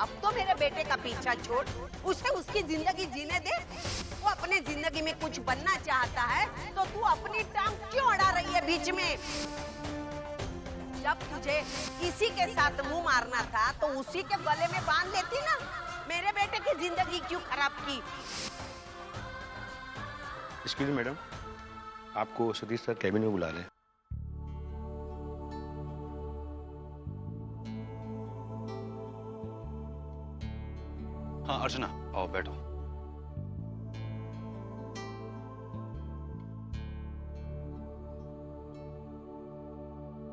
अब तो मेरे बेटे का पीछा छोड़, उसे उसकी जिंदगी जीने दे। वो अपने जिंदगी में कुछ बनना चाहता है तो तू अपनी टांग क्यों अड़ा रही है बीच में? जब तुझे इसी के साथ मुंह मारना था तो उसी के गले में बांध लेती ना। मेरे बेटे की जिंदगी क्यों खराब की? एक्सक्यूज मैडम, आपको सतीश सर कैबिन में बुला रहे हैं। हाँ अर्चना, आओ बैठो।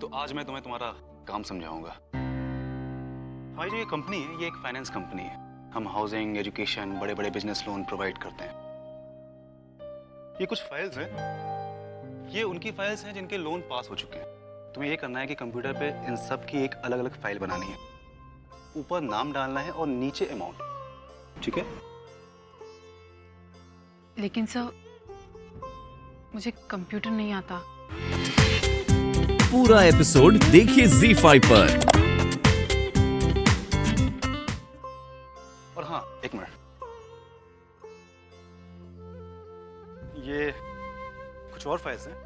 तो आज मैं तुम्हें तुम्हारा काम समझाऊंगा। हमारी जो ये कंपनी है, ये एक फाइनेंस कंपनी है। हम हाउसिंग, एजुकेशन, बड़े बड़े बिजनेस लोन प्रोवाइड करते हैं। ये कुछ फाइल्स हैं, ये उनकी फाइल्स हैं जिनके लोन पास हो चुके हैं। तुम्हें ये करना है कि कंप्यूटर पे इन सब की एक अलग अलग फाइल बनानी है। ऊपर नाम डालना है और नीचे अमाउंट, ठीक है? लेकिन सर, मुझे कंप्यूटर नहीं आता। पूरा एपिसोड देखिए ZEE5 पर। और हाँ, एक मिनट, ये कुछ और फाइल्स हैं।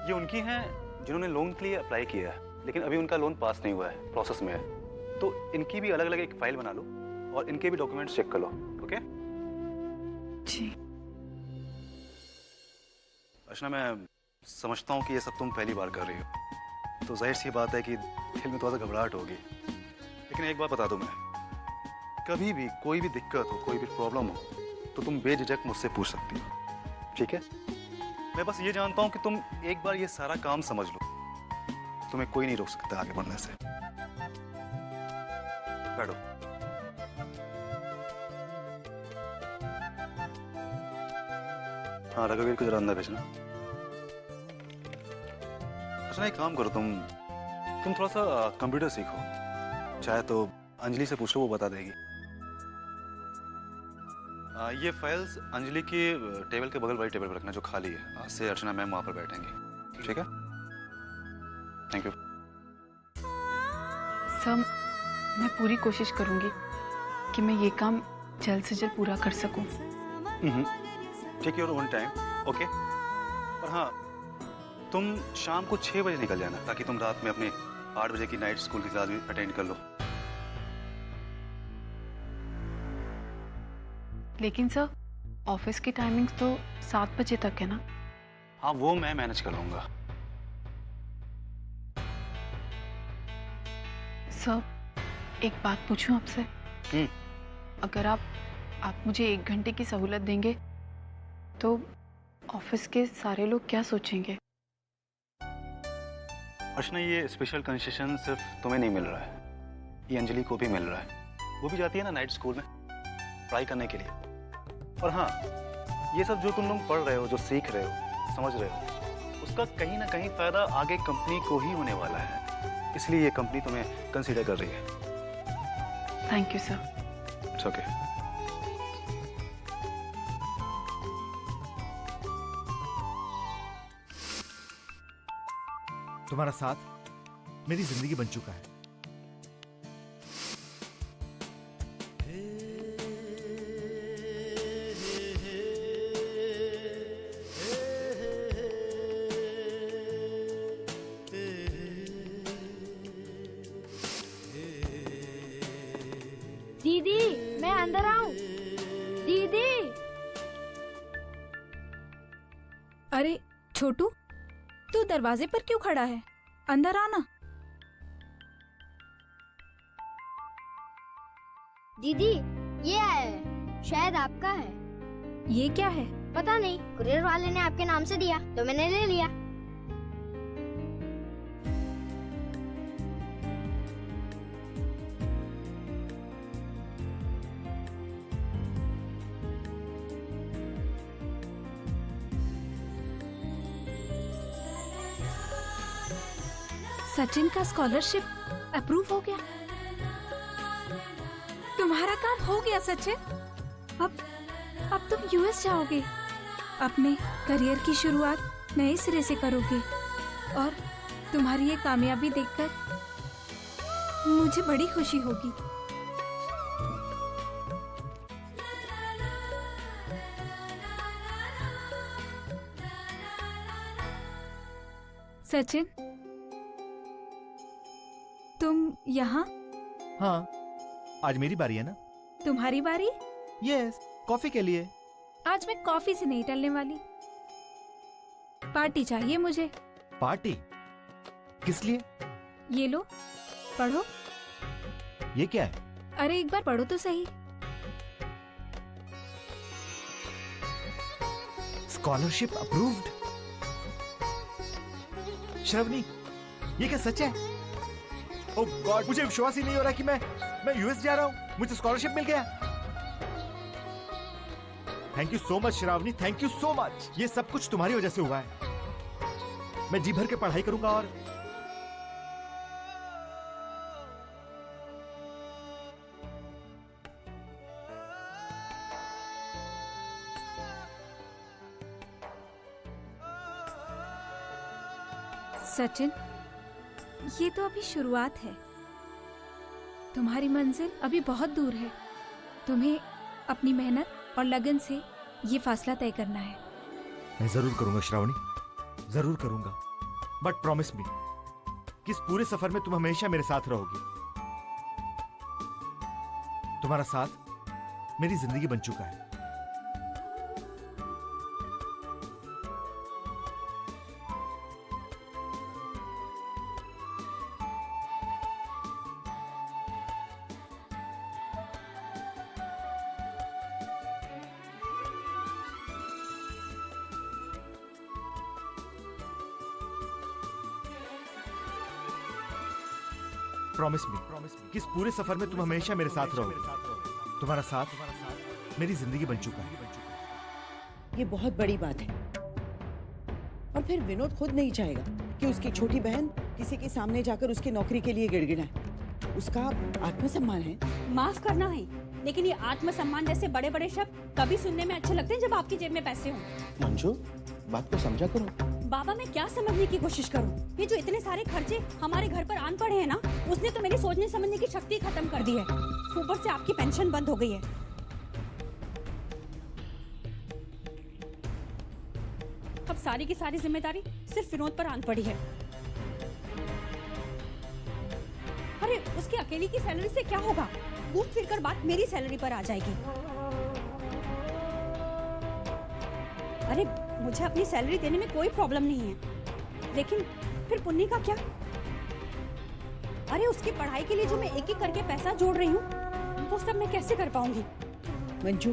ये उनकी हैं जिन्होंने लोन के लिए अप्लाई किया है, लेकिन अभी उनका लोन पास नहीं हुआ है, प्रोसेस में है। तो इनकी भी अलग अलग एक फाइल बना लो और इनके भी डॉक्यूमेंट्स चेक कर लो, ओके? जी। अर्चना, मैं समझता हूँ कि ये सब तुम पहली बार कर रही हो, तो जाहिर सी बात है कि दिल में थोड़ा सा घबराहट होगी। लेकिन एक बात बता दूं मैं, कभी भी कोई भी दिक्कत हो, कोई भी प्रॉब्लम हो, तो तुम बेझिझक मुझसे पूछ सकती हो, ठीक है? मैं बस ये जानता हूँ कि तुम एक बार ये सारा काम समझ लो, तुम्हें कोई नहीं रोक सकता आगे बढ़ने से। बैठो। हाँ, रघुवीर को जरा अंदर भेजना। अच्छा, एक काम करो, तुम थोड़ा सा कंप्यूटर सीखो। चाहे तो अंजलि से पूछो, वो बता देगी। ये फाइल्स अंजलि की टेबल के बगल वाली टेबल पर रखना जो खाली है। आज से अर्चना मैम वहां पर बैठेंगी, ठीक है? Thank you. सर, मैं पूरी कोशिश करूंगी कि मैं ये काम जल्द से जल्द पूरा कर सकूं। Take your own time, okay? और हाँ, तुम शाम को 6 बजे निकल जाना, ताकि तुम रात में अपने 8 बजे की नाइट स्कूल की क्लास भी अटेंड कर लो। लेकिन सर, ऑफिस की टाइमिंग तो 7 बजे तक है ना? हाँ, वो मैं मैनेज कर लूंगा। सर, एक बात पूछूं आपसे? अगर आप मुझे 1 घंटे की सहूलत देंगे तो ऑफिस के सारे लोग क्या सोचेंगे? अर्चना, ये स्पेशल कंसेशन सिर्फ तुम्हें नहीं मिल रहा है, ये अंजलि को भी मिल रहा है। वो भी जाती है ना नाइट स्कूल में पढ़ाई करने के लिए। और हाँ, ये सब जो तुम लोग पढ़ रहे हो, जो सीख रहे हो, समझ रहे हो, उसका कहीं ना कहीं फायदा आगे कंपनी को ही होने वाला है। इसलिए ये कंपनी तुम्हें कंसीडर कर रही है। Thank you sir. It's okay. तुम्हारा साथ मेरी जिंदगी बन चुका है। दीदी, मैं अंदर आऊं? दीदी। अरे छोटू, तू दरवाजे पर क्यों खड़ा है? अंदर आना। दीदी, ये आया है, शायद आपका है। ये क्या है? पता नहीं, कुरियर वाले ने आपके नाम से दिया तो मैंने ले लिया। सचिन का स्कॉलरशिप अप्रूव हो गया। तुम्हारा काम हो गया सचिन। अब तुम यूएस जाओगे, अपने करियर की शुरुआत नए सिरे से करोगे और तुम्हारी ये कामयाबी देखकर मुझे बड़ी खुशी होगी। सचिन, तुम यहाँ? हाँ, आज मेरी बारी है ना? तुम्हारी बारी? यस, कॉफी के लिए। आज मैं कॉफी से नहीं टलने वाली। पार्टी चाहिए मुझे। पार्टी? किस लिए? ये लो, पढ़ो। ये क्या है? अरे एक बार पढ़ो तो सही। Scholarship approved. श्रवणी, ये क्या सच है? ओह गॉड, मुझे विश्वास ही नहीं हो रहा कि मैं यूएस जा रहा हूँ। मुझे स्कॉलरशिप मिल गया। Thank you so much Shravani, thank you so much. ये सब कुछ तुम्हारी वजह से हुआ है। मैं जी भर के पढ़ाई करूंगा और सचिन, ये तो अभी शुरुआत है। तुम्हारी मंजिल अभी बहुत दूर है। तुम्हें अपनी मेहनत और लगन से ये फासला तय करना है। मैं जरूर करूंगा श्रावणी, जरूर करूंगा। बट प्रॉमिस मी कि इस पूरे सफर में तुम हमेशा मेरे साथ रहोगी। तुम्हारा साथ मेरी जिंदगी बन चुका है। प्रॉमिस मी कि इस पूरे सफर में तुम हमेशा मेरे साथ रहोगे। तुम्हारा साथ मेरी जिंदगी बन चुका है। ये बहुत बड़ी बात है। और फिर विनोद खुद नहीं चाहेगा कि उसकी छोटी बहन किसी के सामने जाकर उसकी नौकरी के लिए गिड़गिड़ाए। उसका आत्मसम्मान है। माफ करना है, लेकिन ये आत्मसम्मान जैसे बड़े बड़े शब्द कभी सुनने में अच्छे लगते हैं जब आपकी जेब में पैसे हों। मंजू, बात को समझा करो। बाबा, मैं क्या समझने की कोशिश करूं? ये जो इतने सारे खर्चे हमारे घर पर आन पड़े हैं ना, उसने तो मेरी सोचने समझने की शक्ति खत्म कर दी है। ऊपर से आपकी पेंशन बंद हो गई है। अब सारी की सारी जिम्मेदारी सिर्फ विनोद पर आन पड़ी है। अरे उसकी अकेली की सैलरी से क्या होगा? घूम फिर कर बात मेरी सैलरी पर आ जाएगी। अरे मुझे अपनी सैलरी देने में कोई प्रॉब्लम नहीं है, लेकिन फिर पुन्नी का क्या? अरे उसकी पढ़ाई के लिए जो मैं एक एक करके पैसा जोड़ रही हूँ, वो सब मैं कैसे कर पाऊंगी? मंजू,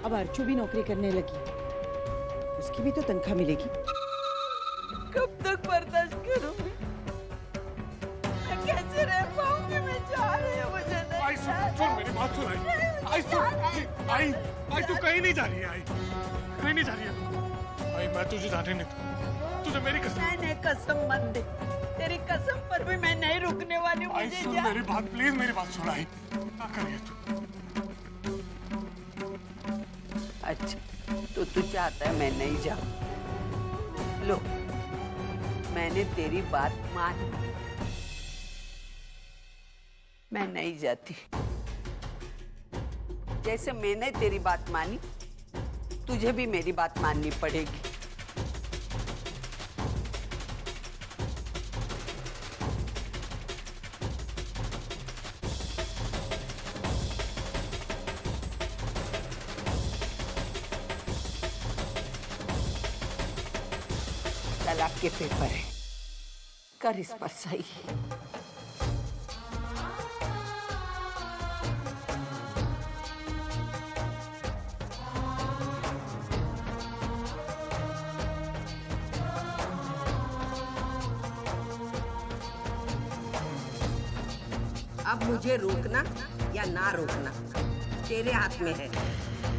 अब अर्चू भी नौकरी करने लगी, उसकी भी तो तनख्वाह मिलेगी। कब तक बर्दाश्त करूंगी? मैं कैसे रह पाऊंगी? मैं जा रही हूँ, मुझे नहीं। आई सुन मेरी बात सुन। आई तू कहीं नहीं जा रही है। आई कहीं नहीं जा रही है। आई मैं तुझे जाने नहीं दूंगा। तुझे मेरी कसम। मैंने कसम मत दे। तेरी कसम पर भी मैं नहीं रुकने वाली हूँ। आई सुन मेरी बात, प्लीज मेरी बात सुन। आई क्या कर रही है तू? अच्छा, तो तू चाहता है मैं नहीं जाऊं? लो, मैंने तेरी बात मानी। मैं नहीं जाती। जैसे मैंने तेरी बात मानी, तुझे भी मेरी बात माननी पड़ेगी। तलाक के पेपर है, कर इस पर सही। अब मुझे रोकना या ना रोकना तेरे हाथ में है।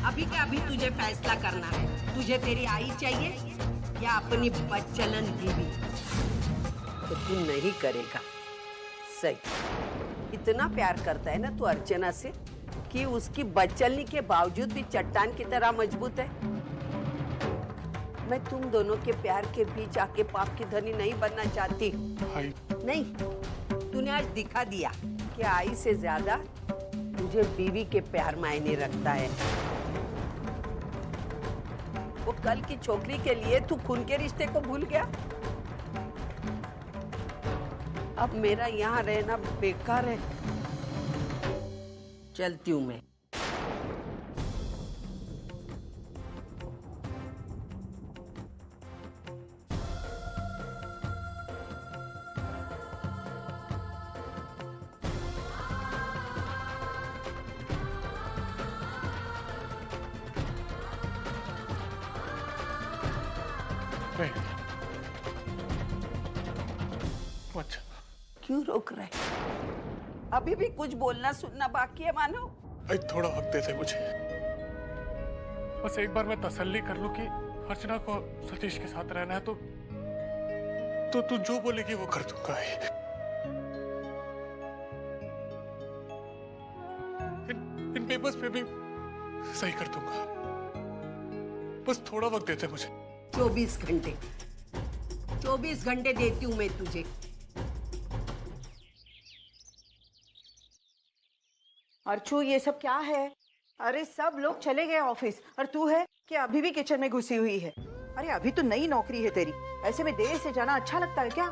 अभी का अभी तुझे फैसला करना है। तुझे तेरी आई चाहिए या अपनी बच्चलन बीवी? तो तू नहीं करेगा। सही। इतना प्यार करता है ना तू अर्चना से कि उसकी बच्चलनी के बावजूद भी चट्टान की तरह मजबूत है। मैं तुम दोनों के प्यार के बीच आके पाप की धनी नहीं बनना चाहती। नहीं, तूने आज दिखा दिया कि आई से ज्यादा तुझे बीवी के प्यार मायने रखता है। वो कल की छोकरी के लिए तू खून के रिश्ते को भूल गया। अब मेरा यहाँ रहना बेकार है। चलती हूँ मैं। अच्छा, क्यों रोक रहे? अभी भी कुछ बोलना सुनना बाकी है मानो। भाई थोड़ा वक्त दे दे मुझे, बस एक बार मैं तसल्ली कर लूं कि अर्चना को सतीश के साथ रहना है तो तू जो बोलेगी वो कर दूंगा। इन पेपर्स पे भी सही कर दूंगा, बस थोड़ा वक्त देते मुझे। 24 घंटे 24 घंटे देती हूँ मैं तुझे। अर्चू, ये सब क्या है? अरे सब लोग चले गए ऑफिस और तू है कि अभी भी किचन में घुसी हुई है। अरे अभी तो नई नौकरी है तेरी, ऐसे में देर से जाना अच्छा लगता है क्या?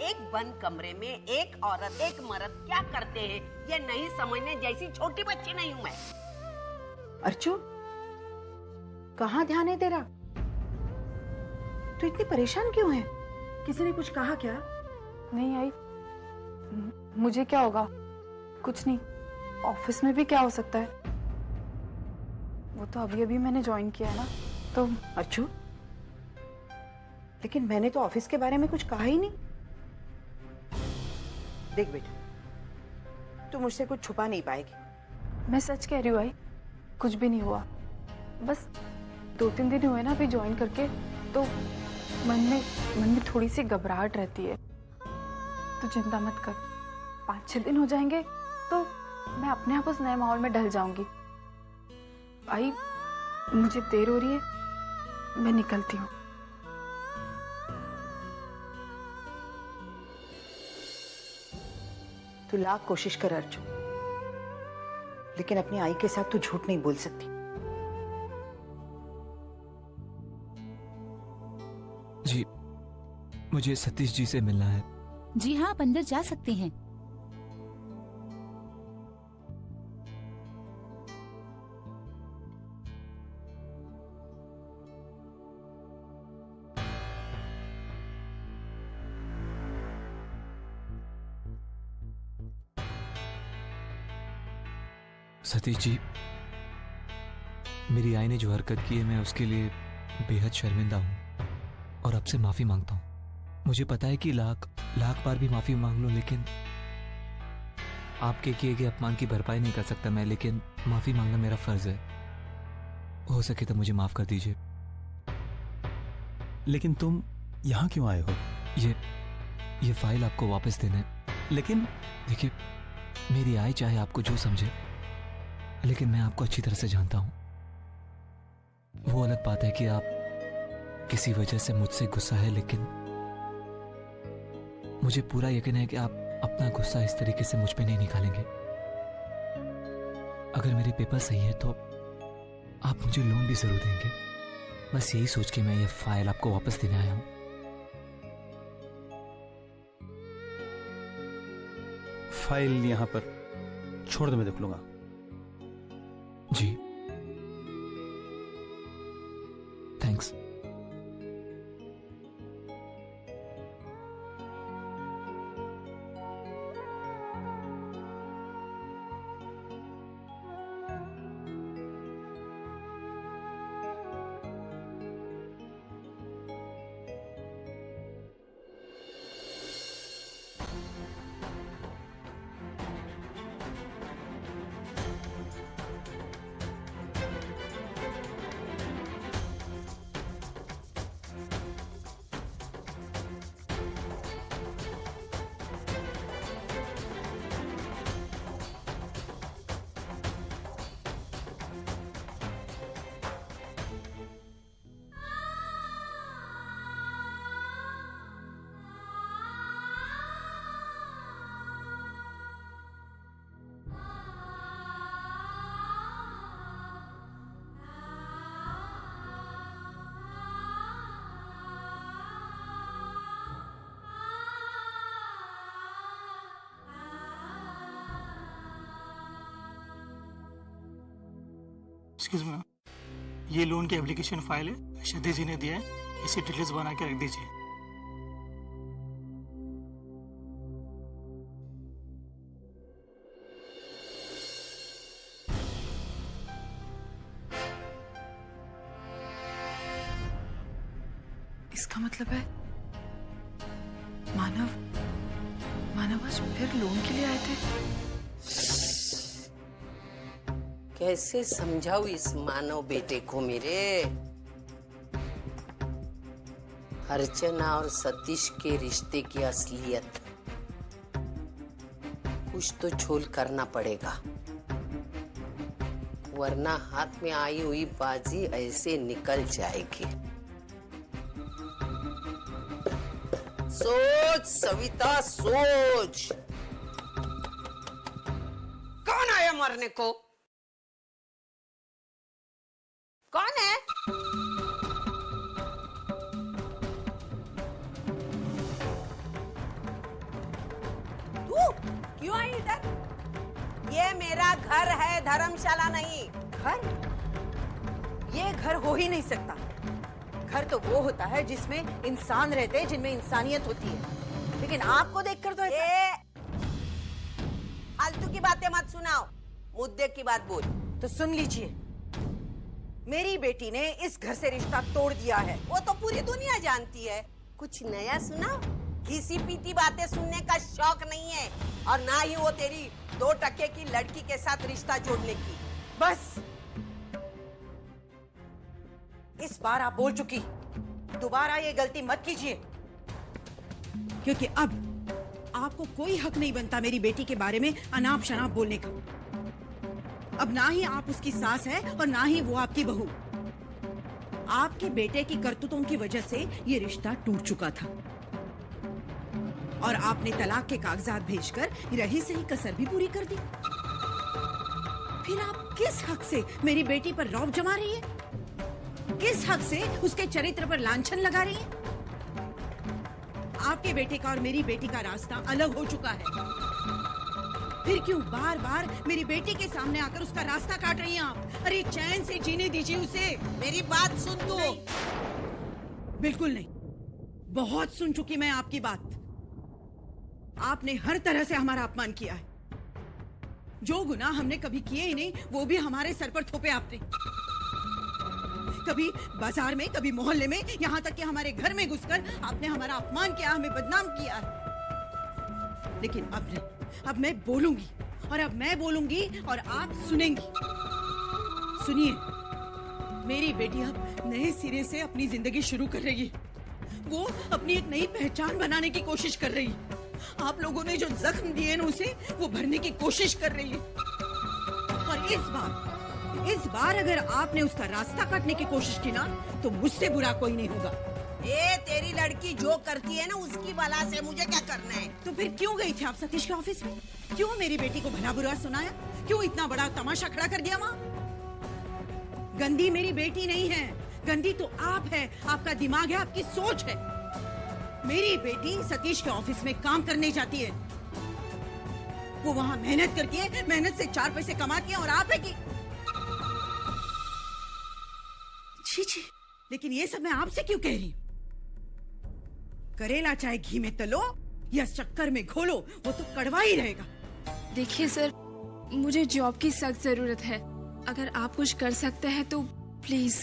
एक बंद कमरे में एक औरत एक मर्द क्या करते हैं ये नहीं समझने जैसी छोटी बच्ची नहीं हूँ मैं। अर्चू, कहाँ ध्यान है तेरा? तू इतनी परेशान क्यों है? किसी ने कुछ कहा क्या? नहीं आई, मुझे क्या होगा? कुछ नहीं। ऑफिस में भी क्या हो सकता है? वो तो अभी अभी मैंने ज्वाइन किया है ना, तो। अर्चू, लेकिन मैंने तो ऑफिस के बारे में कुछ कहा ही नहीं। देख बेटा, तू मुझसे कुछ छुपा नहीं पाएगी। मैं सच कह रही हूँ आई, कुछ भी नहीं हुआ। बस 2-3 दिन हुए ना अभी ज्वाइन करके, तो मन में थोड़ी सी घबराहट रहती है। तो चिंता मत कर, 5-6 दिन हो जाएंगे तो मैं अपने आप उस नए माहौल में ढल जाऊंगी। आई, मुझे देर हो रही है, मैं निकलती हूँ। तू लाख कोशिश कर अर्जुन, लेकिन अपनी आई के साथ तू झूठ नहीं बोल सकती। जी, मुझे सतीश जी से मिलना है। जी हाँ, आप अंदर जा सकते हैं। सतीश जी, मेरी आई ने जो हरकत की है मैं उसके लिए बेहद शर्मिंदा हूं और आपसे माफी मांगता हूं। मुझे पता है कि लाख बार भी माफी मांग लो, लेकिन आपके किए गए अपमान की भरपाई नहीं कर सकता मैं, लेकिन माफी मांगना मेरा फर्ज है। हो सके तो मुझे माफ कर दीजिए। लेकिन तुम यहाँ क्यों आए हो? ये फाइल आपको वापस देना है। लेकिन देखिए, मेरी आई चाहे आपको जो समझे, लेकिन मैं आपको अच्छी तरह से जानता हूं। वो अलग बात है कि आप किसी वजह से मुझसे गुस्सा है, लेकिन मुझे पूरा यकीन है कि आप अपना गुस्सा इस तरीके से मुझ पे नहीं निकालेंगे। अगर मेरे पेपर सही है तो आप मुझे लोन भी जरूर देंगे। बस यही सोच के मैं ये फाइल आपको वापस देने आया हूं। फाइल यहाँ पर छोड़ दो, मैं देख लूंगा। जी, थैंक्स। एक्सक्यूज मी, ये लोन की एप्लीकेशन फाइल है, शदी जी ने दिया है, इसे डिटेल्स बना के रख दीजिए। इसका मतलब है मानव आज फिर लोन के लिए आए थे। कैसे समझाऊं इस मानव बेटे को मेरे? अर्चना और सतीश के रिश्ते की असलियत कुछ तो झोल करना पड़ेगा, वरना हाथ में आई हुई बाजी ऐसे निकल जाएगी। सोच सविता सोच, कौन आया मरने को? कौन है? तू क्यों आई इधर? ये मेरा घर है, धर्मशाला नहीं। घर? ये घर हो ही नहीं सकता। घर तो वो होता है जिसमें इंसान रहते हैं, जिनमें इंसानियत होती है। लेकिन आपको देखकर तो फालतू की बातें मत सुनाओ, मुद्दे की बात बोल। तो सुन लीजिए, मेरी बेटी ने इस घर से रिश्ता तोड़ दिया है। वो तो पूरी दुनिया जानती है। कुछ नया सुना? घिसी पीटी बातें सुनने का शौक नहीं है, और ना ही वो तेरी 2 टके की लड़की के साथ रिश्ता जोड़ने की। बस इस बार आप बोल चुकी, दोबारा ये गलती मत कीजिए, क्योंकि अब आपको कोई हक नहीं बनता मेरी बेटी के बारे में अनाप शनाप बोलने का। अब ना ही आप उसकी सास है और ना ही वो आपकी बहू। आपके बेटे की करतूतों की वजह से ये रिश्ता टूट चुका था, और आपने तलाक के कागजात भेजकर रही सही कसर भी पूरी कर दी। फिर आप किस हक से मेरी बेटी पर रौब जमा रही है? किस हक से उसके चरित्र पर लांछन लगा रही है? आपके बेटे का और मेरी बेटी का रास्ता अलग हो चुका है। फिर क्यों बार बार मेरी बेटी के सामने आकर उसका रास्ता काट रही हैं आप? अरे चैन से जीने दीजिए उसे। मेरी बात सुन तू। बिल्कुल नहीं, बहुत सुन चुकी मैं आपकी बात। आपने हर तरह से हमारा अपमान किया है। जो गुनाह हमने कभी किए ही नहीं, वो भी हमारे सर पर थोपे आपने। कभी बाजार में, कभी मोहल्ले में, यहाँ तक कि हमारे घर में घुसकर आपने हमारा अपमान किया, हमें बदनाम किया। लेकिन अब नहीं, अब मैं बोलूंगी, और अब मैं बोलूंगी और आप सुनेंगी। सुनिए, मेरी बेटी अब नए सिरे से अपनी जिंदगी शुरू कर रही है। वो अपनी एक नई पहचान बनाने की कोशिश कर रही है। आप लोगों ने जो जख्म दिए ना उसे, वो भरने की कोशिश कर रही है। और इस बार अगर आपने उसका रास्ता काटने की कोशिश की ना, तो मुझसे बुरा कोई नहीं होगा। तेरी लड़की जो करती है ना, उसकी बला से मुझे क्या करना है? तो फिर क्यों गई थी आप सतीश के ऑफिस में? क्यों मेरी बेटी को भला बुरा सुनाया? क्यों इतना बड़ा तमाशा खड़ा कर दिया वहाँ? गंदी मेरी बेटी नहीं है, गंदी तो आप है, आपका दिमाग है, आपकी सोच है। मेरी बेटी सतीश के ऑफिस में काम करने जाती है। वो वहाँ मेहनत करती है, मेहनत से 4 पैसे कमाती है, और आप है कि छी, लेकिन ये सब मैं आपसे क्यों कह रही हूँ? करेला चाहे घी में तलो या शक्कर में घोलो, वो तो कड़वा ही रहेगा। देखिए सर, मुझे जॉब की सख्त जरूरत है। अगर आप कुछ कर सकते हैं तो प्लीज।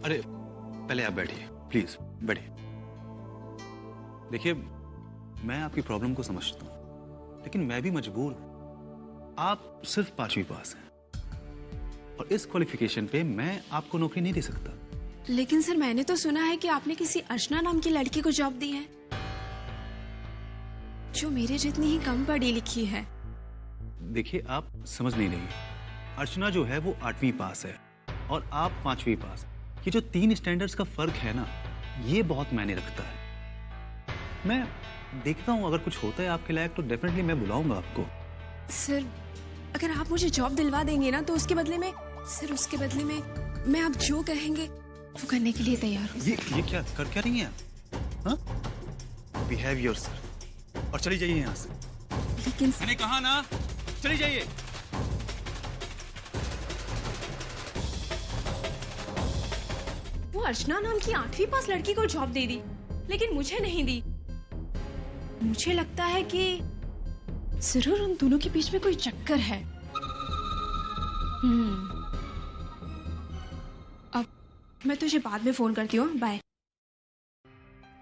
अरे पहले आप बैठिए, प्लीज बैठिए। देखिए, मैं आपकी प्रॉब्लम को समझता हूँ, लेकिन मैं भी मजबूर हूँ। आप सिर्फ 5वीं पास हैं, और इस क्वालिफिकेशन पे मैं आपको नौकरी नहीं दे सकता। लेकिन सर, मैंने तो सुना है कि आपने किसी अर्चना नाम की लड़की को जॉब दी है, जो मेरे जितनी ही कम पढ़ी लिखी है। देखिए, आप समझ नहीं रही। अर्चना जो है वो 8वीं पास है, और आप 5वीं पास। ये जो 3 स्टैंडर्ड्स का फर्क है ना, ये बहुत मायने रखता है। मैं देखता हूँ, अगर कुछ होता है आपके लायक तो डेफिनेटली मैं बुलाऊंगा आपको। सर, अगर आप मुझे जॉब दिलवा देंगे ना, तो उसके बदले में मैं आप जो कहेंगे वो करने के लिए तैयार हूँ। ये क्या कर क्या रही हैं आप? हाँ? बिहेव योरसेल्फ, और चली जाइए यहाँ से। लेकिन मैंने कहा ना, चली जाइए। वो अर्चना नाम की 8वीं पास लड़की को जॉब दे दी, लेकिन मुझे नहीं दी। मुझे लगता है कि जरूर उन दोनों के बीच में कोई चक्कर है। अब मैं तुझे बाद में फोन करती हूँ, बाय।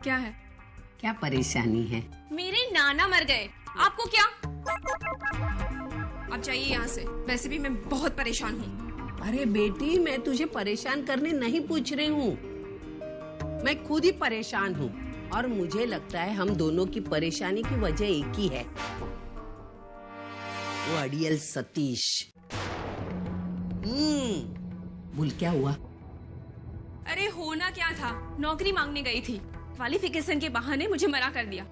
क्या है? क्या परेशानी है? मेरे नाना मर गए, आपको क्या? अब जाइए यहाँ से, वैसे भी मैं बहुत परेशान हूँ। अरे बेटी, मैं तुझे परेशान करने नहीं पूछ रही हूँ, मैं खुद ही परेशान हूँ और मुझे लगता है हम दोनों की परेशानी की वजह एक ही है, वो अड़ियल सतीश। बोल क्या हुआ? अरे होना क्या था, नौकरी मांगने गई थी, क्वालिफिकेशन के बहाने मुझे मना कर दिया।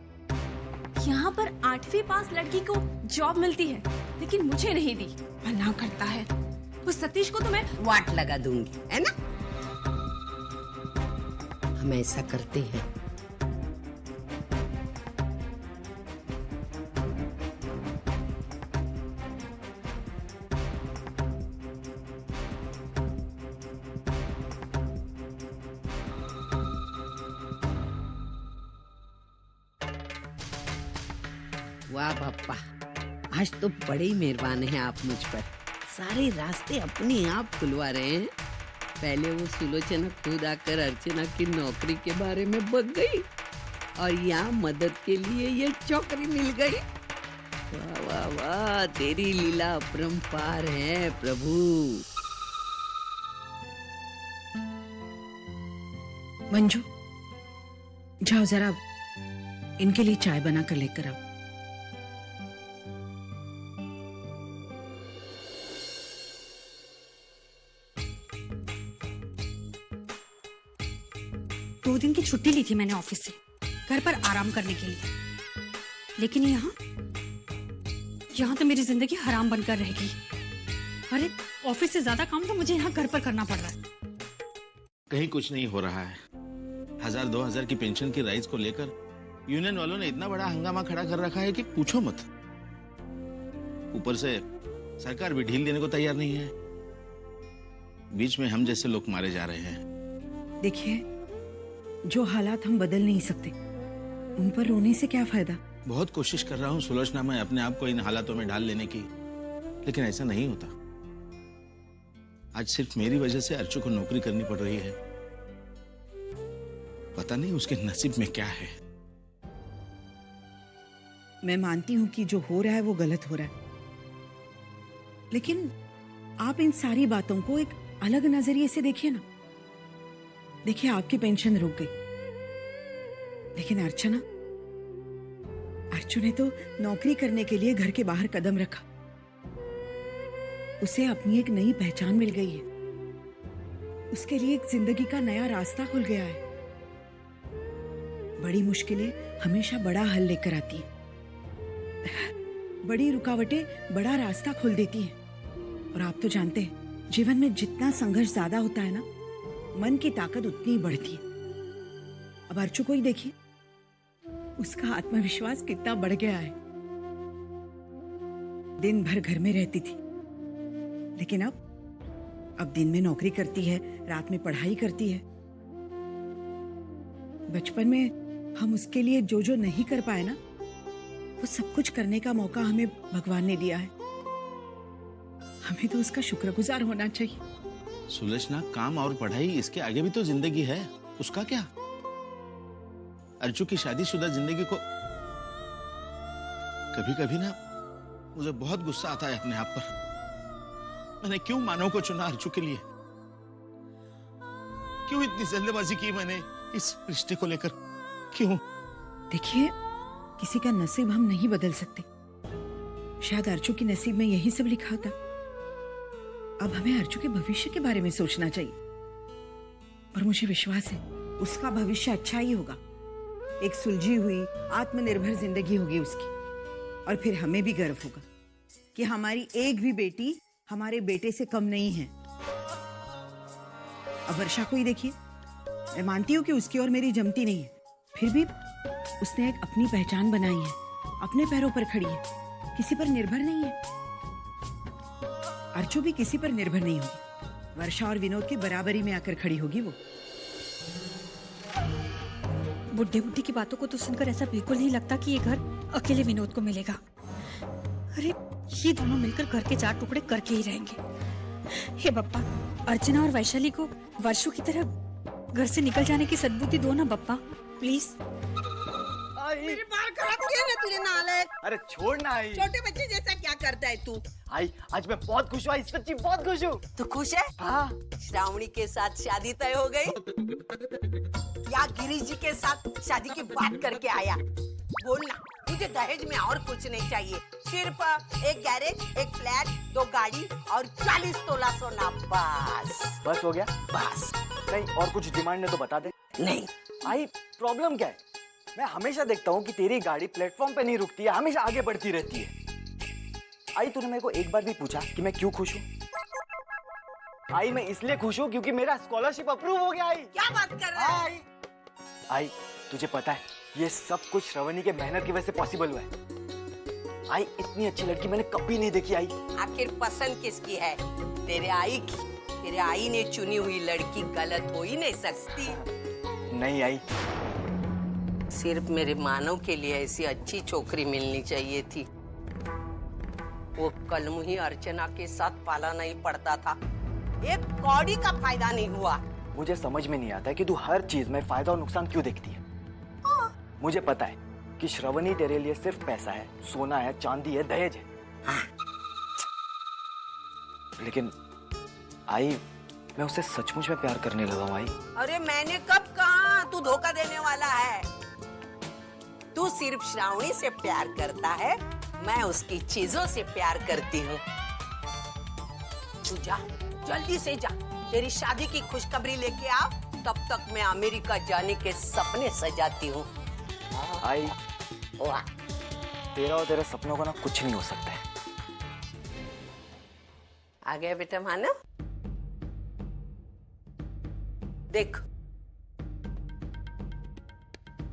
यहाँ पर 8वीं पास लड़की को जॉब मिलती है, लेकिन मुझे नहीं दी, मना करता है। उस सतीश को तो मैं वाट लगा दूंगी, है ना? हम ऐसा करते हैं, वाह पापा, आज तो बड़े ही मेहरबान हैं आप मुझ पर। सारे रास्ते अपने आप खुलवा रहे हैं। पहले वो सुलोचना खुद आकर अर्चना की नौकरी के बारे में बक गई और यहाँ मदद के लिए ये चौकरी मिल गई। वाह वाह वाह, तेरी लीला अपरंपार है प्रभु। मंजू, जाओ जरा इनके लिए चाय बना कर लेकर आओ। दो दिन की छुट्टी ली थी मैंने ऑफिस से, घर पर आराम करने के लिए, लेकिन यहाँ तो मेरी जिंदगी हराम बनकर रहेगी। अरे ऑफिस से ज्यादा काम तो मुझे यहाँ घर पर करना पड़ रहा है। कहीं कुछ नहीं हो रहा है। 1000-2000 की पेंशन की राइज को लेकर यूनियन वालों ने इतना बड़ा हंगामा खड़ा कर रखा है कि पूछो मत। ऊपर से सरकार भी ढील देने को तैयार नहीं है। बीच में हम जैसे लोग मारे जा रहे हैं। देखिए, जो हालात हम बदल नहीं सकते, उन पर रोने से क्या फायदा। बहुत कोशिश कर रहा हूँ सुलोचना, मैं अपने आप को इन हालातों में ढाल लेने की, लेकिन ऐसा नहीं होता। आज सिर्फ मेरी वजह से अर्चू को नौकरी करनी पड़ रही है। पता नहीं उसके नसीब में क्या है। मैं मानती हूँ कि जो हो रहा है वो गलत हो रहा है, लेकिन आप इन सारी बातों को एक अलग नजरिए से देखिए ना। देखिए, आपकी पेंशन रुक गई, लेकिन अर्चू ने तो नौकरी करने के लिए घर के बाहर कदम रखा। उसे अपनी एक नई पहचान मिल गई है, उसके लिए एक जिंदगी का नया रास्ता खुल गया है। बड़ी मुश्किलें हमेशा बड़ा हल लेकर आती हैं, बड़ी रुकावटें बड़ा रास्ता खोल देती हैं। और आप तो जानते हैं, जीवन में जितना संघर्ष ज्यादा होता है ना, मन की ताकत उतनी ही बढ़ती है। अब अर्चू को ही देखिए, उसका आत्मविश्वास कितना बढ़ गया है। दिन भर घर में रहती थी, लेकिन अब दिन में नौकरी करती है, रात में पढ़ाई करती है। बचपन में हम उसके लिए जो जो नहीं कर पाए ना, वो सब कुछ करने का मौका हमें भगवान ने दिया है। हमें तो उसका शुक्रगुजार होना चाहिए। सुलोचना, काम और पढ़ाई, इसके आगे भी तो जिंदगी है। उसका क्या? अर्चू की शादीशुदा जिंदगी को कभी कभी ना मुझे बहुत गुस्सा आता है अपने आप पर। मैंने क्यों मानव को चुना अर्चू के लिए? क्यों इतनी जल्दबाजी की मैंने इस रिश्ते को लेकर? क्यों? देखिए, किसी का नसीब हम नहीं बदल सकते। शायद अर्चू की नसीब में यही सब लिखा था। अब हमें अर्चू के भविष्य के बारे में सोचना चाहिए, और मुझे विश्वास है उसका भविष्य अच्छा ही होगा। एक सुलझी हुई आत्मनिर्भर जिंदगी होगी उसकी, और फिर हमें भी गर्व होगा कि हमारी एक भी बेटी हमारे बेटे से कम नहीं है। अब वर्षा को ही देखिए, मैं मानती हूँ कि उसकी और मेरी जमती नहीं है, फिर भी उसने एक अपनी पहचान बनाई है, अपने पैरों पर खड़ी है, किसी पर निर्भर नहीं है। अर्चू भी किसी पर निर्भर नहीं होगी, वर्षा और विनोद की बराबरी में आकर खड़ी होगी वो। बुड्ढे बुड्ढी की बातों को तो सुनकर ऐसा बिल्कुल नहीं लगता कि ये घर अकेले विनोद को मिलेगा। अरे ये दोनों मिलकर घर के 4 टुकड़े करके ही रहेंगे। हे बप्पा, अर्चना और वैशाली को वर्षों की तरह घर से निकल जाने की सद्बुद्धि दो ना बप्पा, प्लीज। मेरे बाल खराब किए ना तूने नालायक। अरे छोड़ ना आई। छोटे बच्चे जैसा क्या करता है तू? आई आज मैं बहुत खुश हूँ, आई सच्ची बहुत खुश हूँ। तू खुश है? हाँ। श्रावणी के साथ शादी तय हो गई या गिरीश जी के साथ शादी की बात करके आया? बोलना, मुझे दहेज में और कुछ नहीं चाहिए, सिर्फ एक गैरेज, एक फ्लैट, 2 गाड़ी और 40 तोला सोना, बस हो गया? बस। नहीं और कुछ डिमांड है तो बता दे। नहीं। आई प्रॉब्लम क्या है? मैं हमेशा देखता हूँ कि तेरी गाड़ी प्लेटफॉर्म पे नहीं रुकती है, हमेशा आगे बढ़ती रहती है। आई तूने मेरे को एक बार भी पूछा कि मैं क्यों खुश हूँ? आई मैं इसलिए खुश हूँ क्योंकि मेरा स्कॉलरशिप अप्रूव हो गया। आई क्या बात कर रहा है? आई तुझे पता है ये सब कुछ श्रवणी के मेहनत की वजह से पॉसिबल हुआ है। आई इतनी अच्छी लड़की मैंने कभी नहीं देखी। आई आखिर पसंद किसकी है? तेरे आई की। तेरे आई ने चुनी हुई लड़की गलत हो ही नहीं सकती। नहीं आई, सिर्फ मेरे मानव के लिए ऐसी अच्छी छोकरी मिलनी चाहिए थी। वो कलमुही अर्चना के साथ पाला नहीं पड़ता था, एक कौड़ी का फायदा नहीं हुआ। मुझे समझ में नहीं आता कि तू हर चीज में फायदा और नुकसान क्यों देखती है। मुझे पता है कि श्रवणी तेरे लिए सिर्फ पैसा है, सोना है, चांदी है, दहेज है। लेकिन आई मैं उसे सचमुच में प्यार करने लगा हूँ। आई अरे मैंने कब कहा तू धोखा देने वाला है? तू सिर्फ श्रावणी से प्यार करता है, मैं उसकी चीजों से प्यार करती हूँ। तू जा, जल्दी से जा, तेरी शादी की खुशखबरी लेके आ, तब तक मैं अमेरिका जाने के सपने सजाती हूँ। आई तेरा और तेरे सपनों को ना कुछ नहीं हो सकता है। आ गया बेटा मानव, देख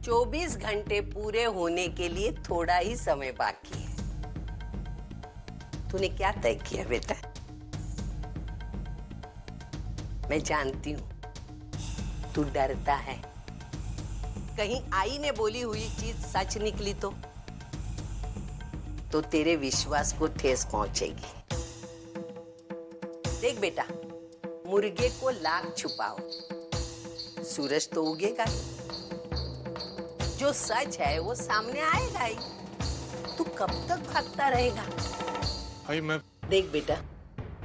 24 घंटे पूरे होने के लिए थोड़ा ही समय बाकी है। तूने क्या तय किया बेटा? मैं जानती हूँ तू डरता है, कहीं आई ने बोली हुई चीज सच निकली तो तेरे विश्वास को ठेस पहुंचेगी। देख बेटा, मुर्गे को लाख छुपाओ, सूरज तो उगेगा। जो सच है वो सामने आएगा ही। तू कब तक भागता रहेगा? मैं देख बेटा,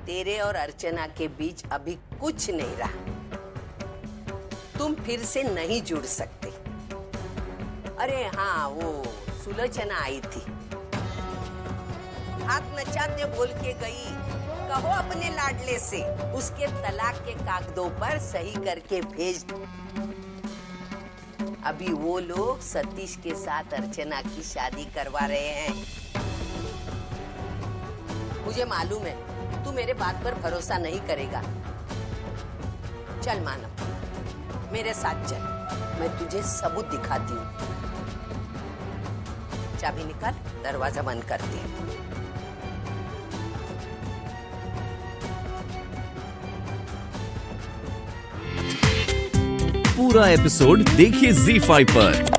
तेरे और अर्चना के बीच अभी कुछ नहीं रहा, तुम फिर से नहीं जुड़ सकते। अरे हाँ, वो सुलोचना आई थी, हाथ नचाते बोल के गई, कहो अपने लाडले से उसके तलाक के कागजों पर सही करके भेज दो। अभी वो लोग सतीश के साथ अर्चना की शादी करवा रहे हैं। मुझे मालूम है तू मेरे बात पर भरोसा नहीं करेगा। चल मानव, मेरे साथ चल, मैं तुझे सबूत दिखाती हूँ। चाबी निकाल, दरवाजा बंद कर दे। पूरा एपिसोड देखिए ZEE5 पर।